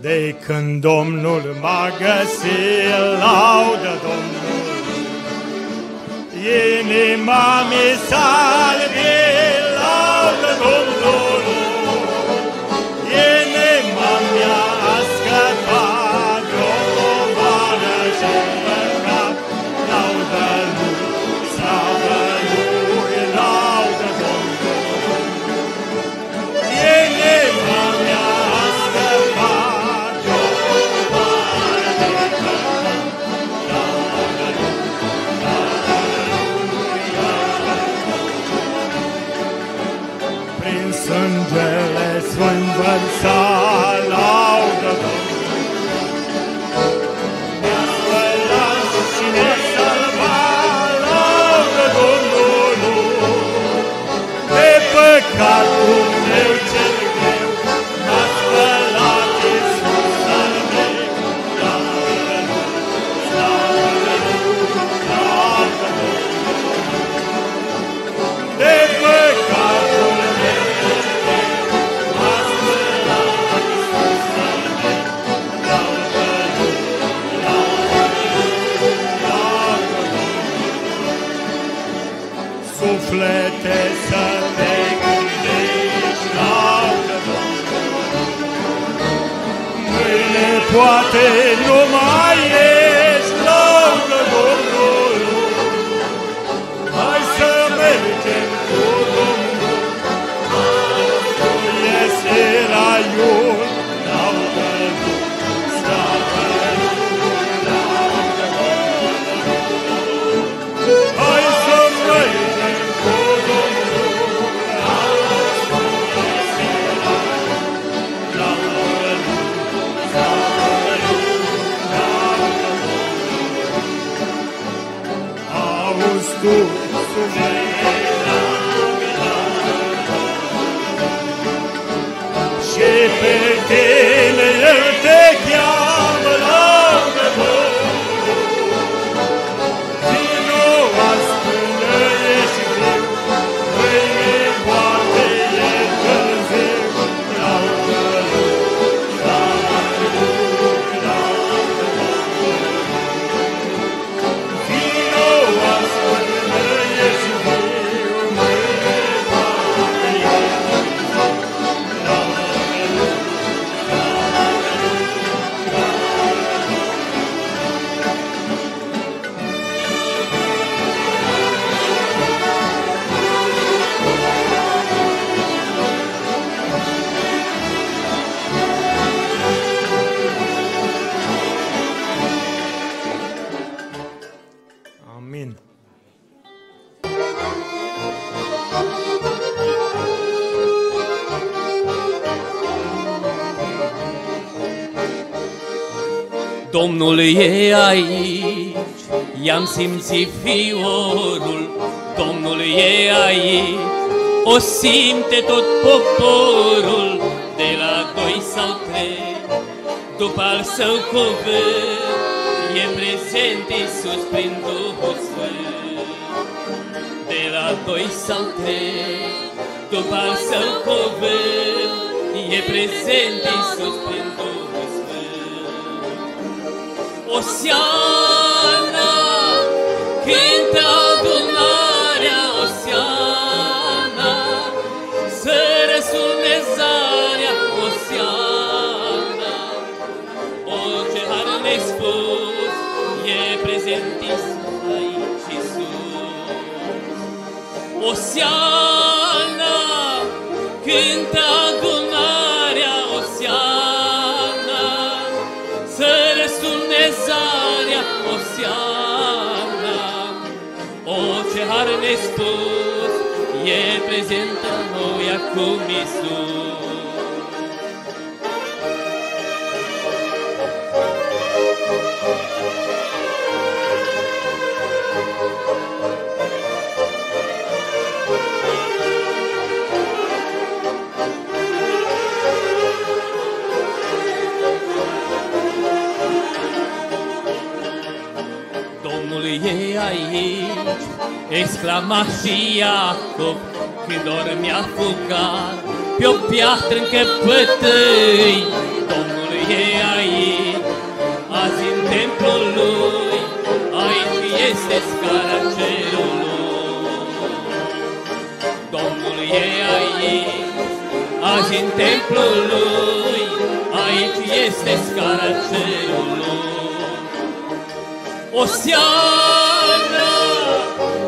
De când Domnul m-a găsit, laudă Domnul, inima mi salve, laudă Domnul, inima mea a scăpat de-o povară și păcat, laudă Lui, slavă Lui, laudă Domnul, inima mea a scăpat de-o povară și păcat, laudă Lui, prin sângele sfânt vărsat, laudă Domnul, ne-a spălat și ne-a salvat, laudă Domnul, pe păcatul meu cel greu, m-a spălat Iisus al meu, laudă Lui, slavă Lui, laudă Domnul, de păcatul meu cel greu, m-a spălat Iisus al meu, laudă Lui, laudă Domnul. Suflete să te gândești, laudă Domnul, mâine poate nu mai ești, laudă Domnul, hai să mergem cu Domnul, Acolo este raiul, laudă Lui, slavă Lui, laudă Domnul, hai să mergem cu Domnul, Acolo este raiul, laudă Lui, slavă Lui, laudă Domnul. Auzi tu, suflete, și pe tine El te cheamă, laudă Domnul, vino azi până ești greu, mâine poate e târziu, laudă Lui, slavă Lui, laudă Domnul, vino azi până ești greu, mâine poate e târziu, laudă Lui, Amin. Domnul e aici, i-am simțit fiorul, Domnul e aici, o simte tot poporul, de la 2 sau 3, după al său cuvânt, e prezent Iisus prin Duhul Sfânt. De la 2 sau 3, după al său cuvânt, e prezent Iisus prin Duhul Sfânt. Osiana, cântă adunarea, Osiana, să răsune zarea, Osiana, orice har nespus, e prezent aici Iisus. Osiana, cântă adunarea, Osiana, să răsune zarea, Osiana, orice har nespus, e prezent în noi acum Iisus. Domnul e aici, exclama și Iacov, când dormea fugat pe o piatră încăpătăi. Domnul e aici, azi în templul Lui, aici este scara cerului. Domnul e aici, azi în templul Lui, aici este scara cerului. Osiana,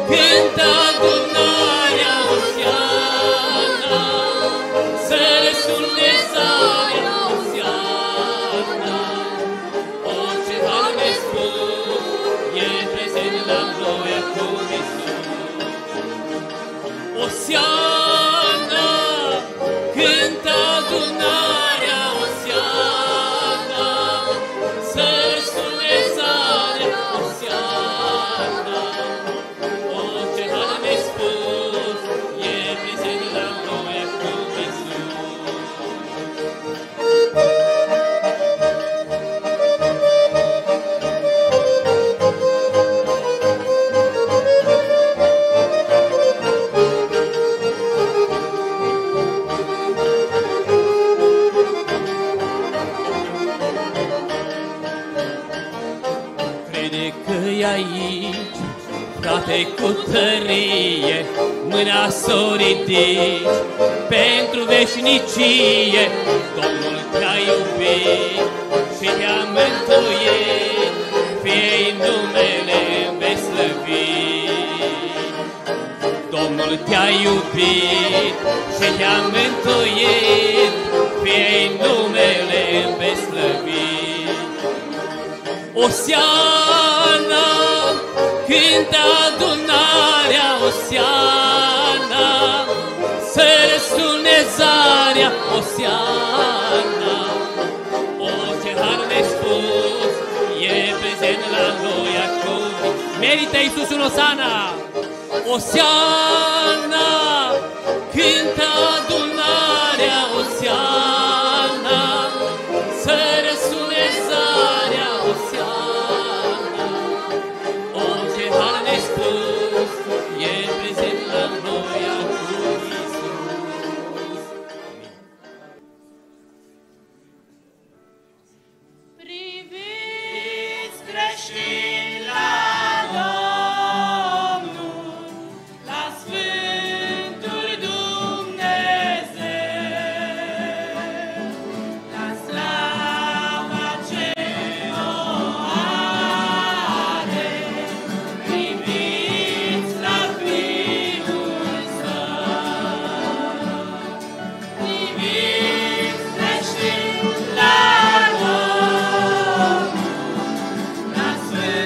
cântă adunarea, Osiana, să răsune zarea, Osiana. Orice har nespus e prezent la noi acum Iisus. Osiana, cântă adunarea, Osiana, să răsune zarea, Osiana. Orice har nespus e prezent la noi acum Iisus. Crede că-i aici, frate, cu tărie, mâna s-o ridici pentru veșnicie. Domnul te-a iubit și te-a mântuit, fie-i numele veslăvit. Domnul te-a iubit și te-a mântuit, fie-i numele veslăvit. Osiana, cântă adunarea, Osiana, să răsune zarea, Osiana. Orice har nespus e prezent la noi acum. Merită Iisus un Osana! Osiana, cântă adunarea, Osiana, să răsune zarea, Osiana. Orice har nespus e prezent la noi acum Iisus. Priviți creștini la Domnul, la Sfântul Dumnezeu, la slava ce o are. Priviți la Fiul Său, priviți creștini la Domnul, la Sfântul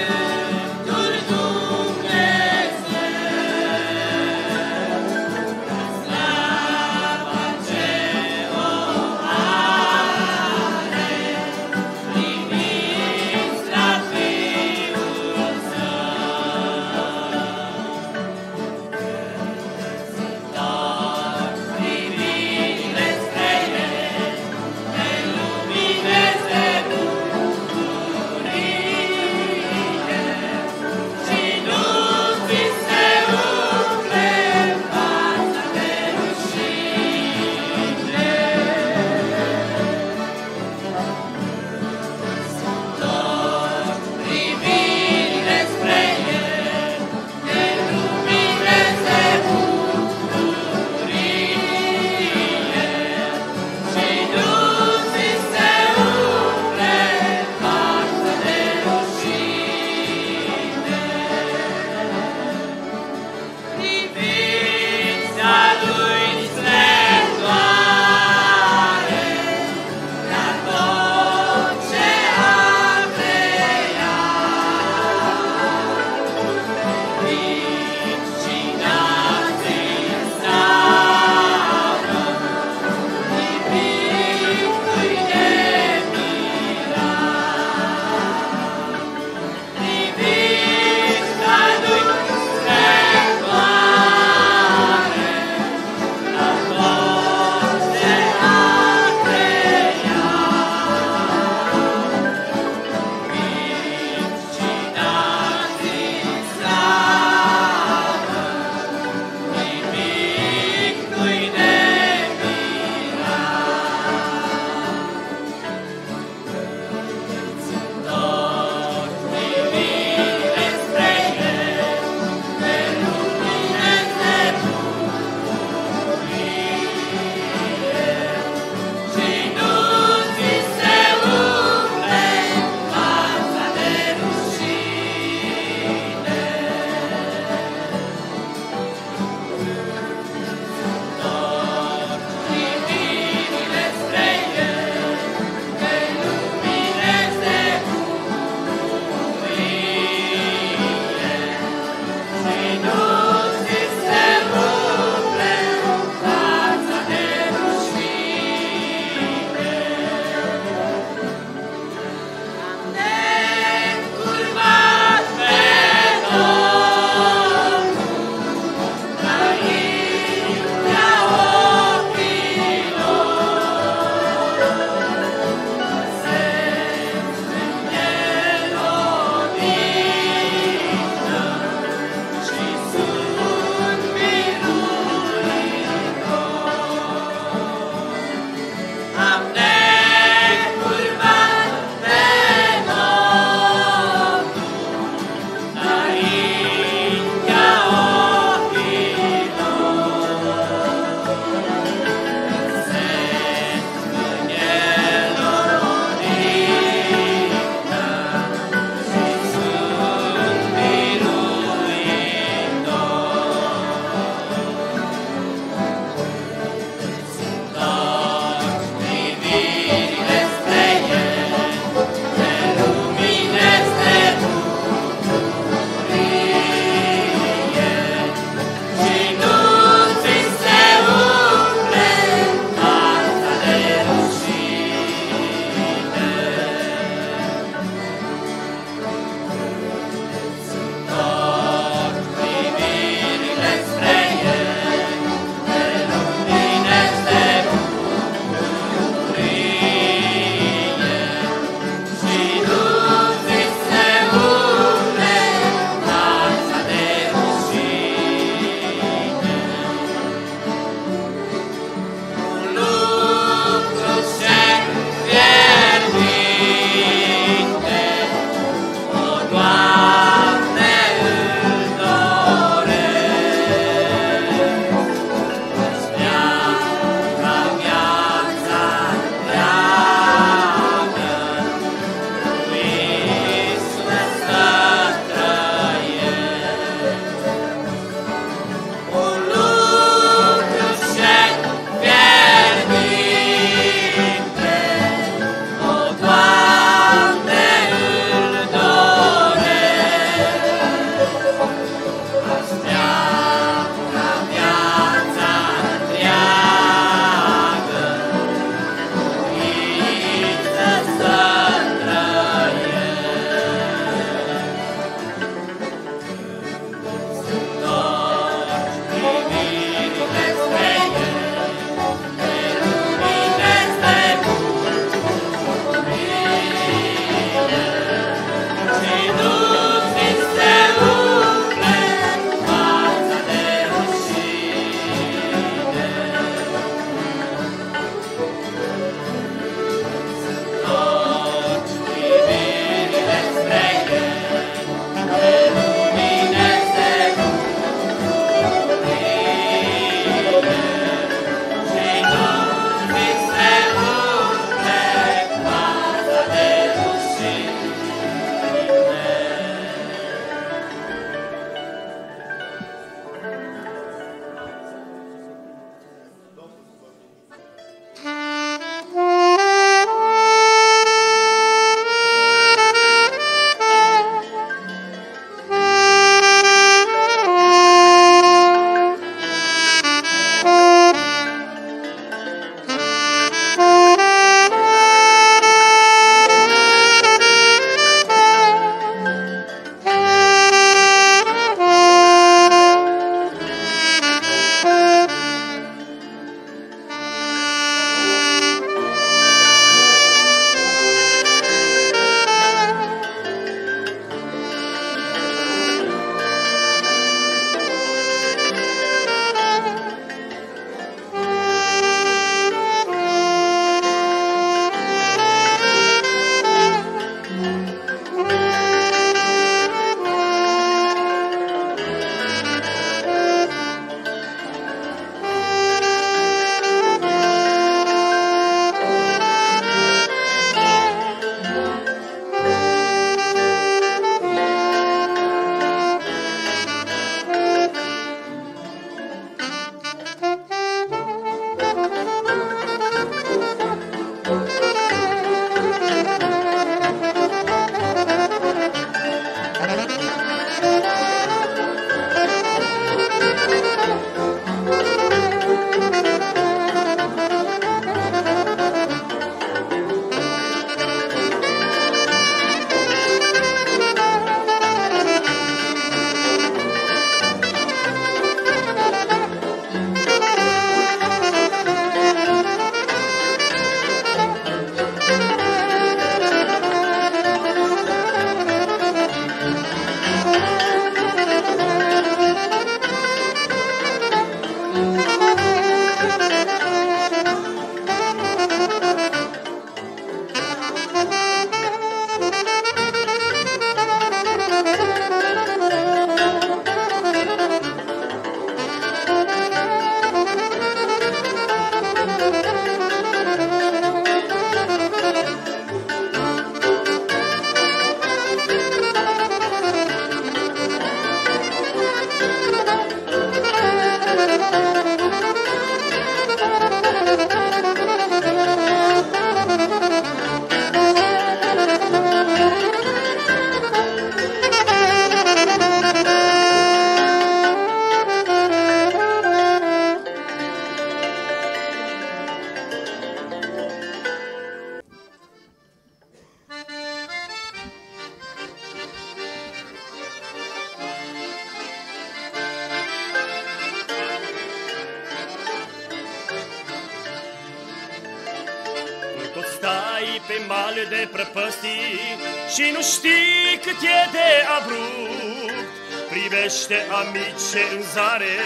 pe mal de prăpăstii și nu știi cât e de abrupt. Privește, amice, în zare,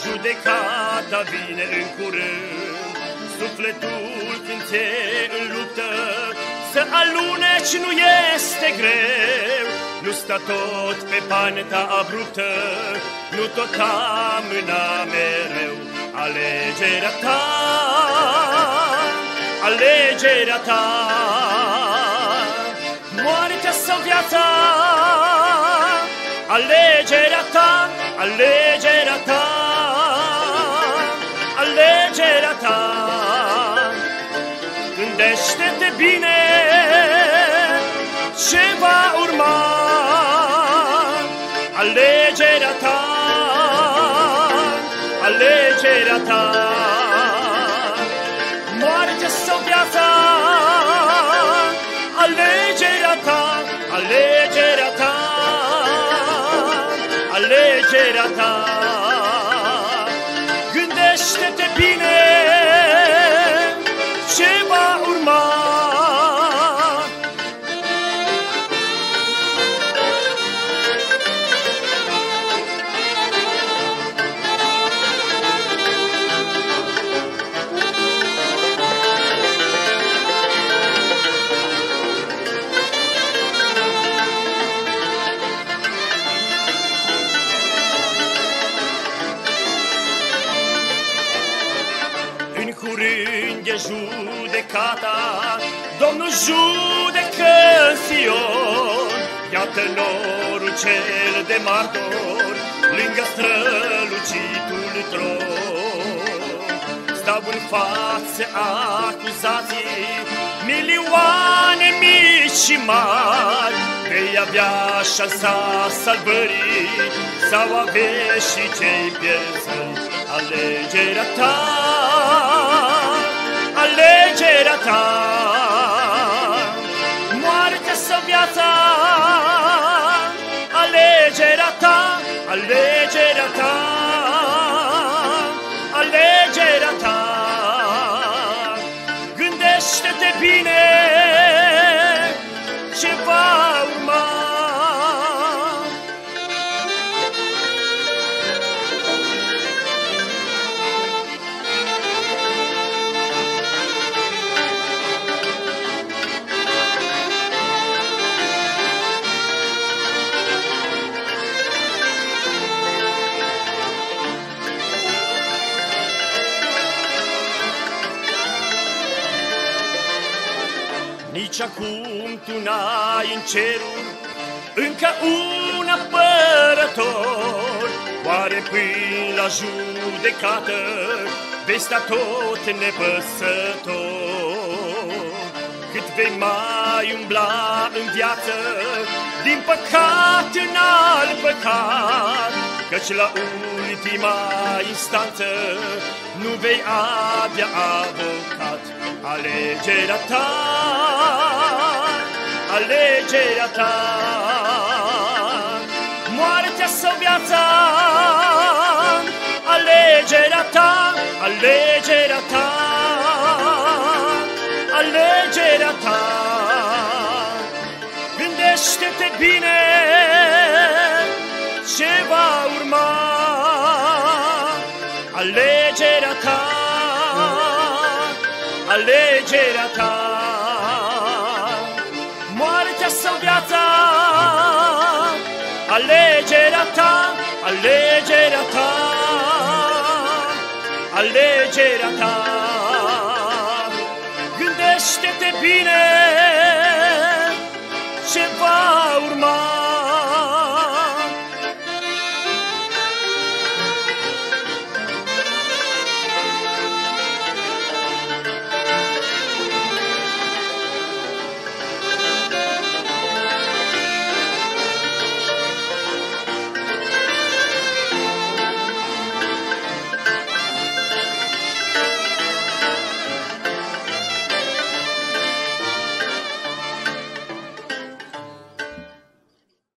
judecata vine în curând. Sufletul când ți-e în luptă, să aluneci nu este greu. Nu sta tot pe panta abruptă, nu tot amâna mereu. Alegerea ta, alegerea ta, moartea sau viața. Alegerea ta, alegerea ta, alegerea ta. Gândește-te bine ce va urma. Alegerea ta, alegerea ta, moartea sau viața. Alegerea ta, alegerea ta, alegerea ta. Gândește-te bine ce va urma. În curând e judecata, Domnul judecă în Sion. Iată norul cel de martor, lângă strălucitul tron. Stau în față acuzații, milioane mici și mari. Vei avea șansa salvării sau avea și cei pierzări. Alegerea ta, alegerea ta, moartea sau viața. Alegerea ta, alegerea ta, alegerea ta. Gândește-te bine ce va urma. Nici acum tu n-ai în ceruri încă un apărător. Oare până la judecată vei sta tot nepăsător? Cât vei mai umbla în viață, din păcat în alt păcat, căci la ultima instanță nu vei avea avocat. Alegerea ta, alegerea ta, moartea sau viața. Alegerea ta, alegerea ta, alegerea ta. Gândește-te bine ce va urma. Alegerea ta, alegerea ta, moartea sau viața. Alegerea ta, alegerea ta, alegerea ta. Gândește-te bine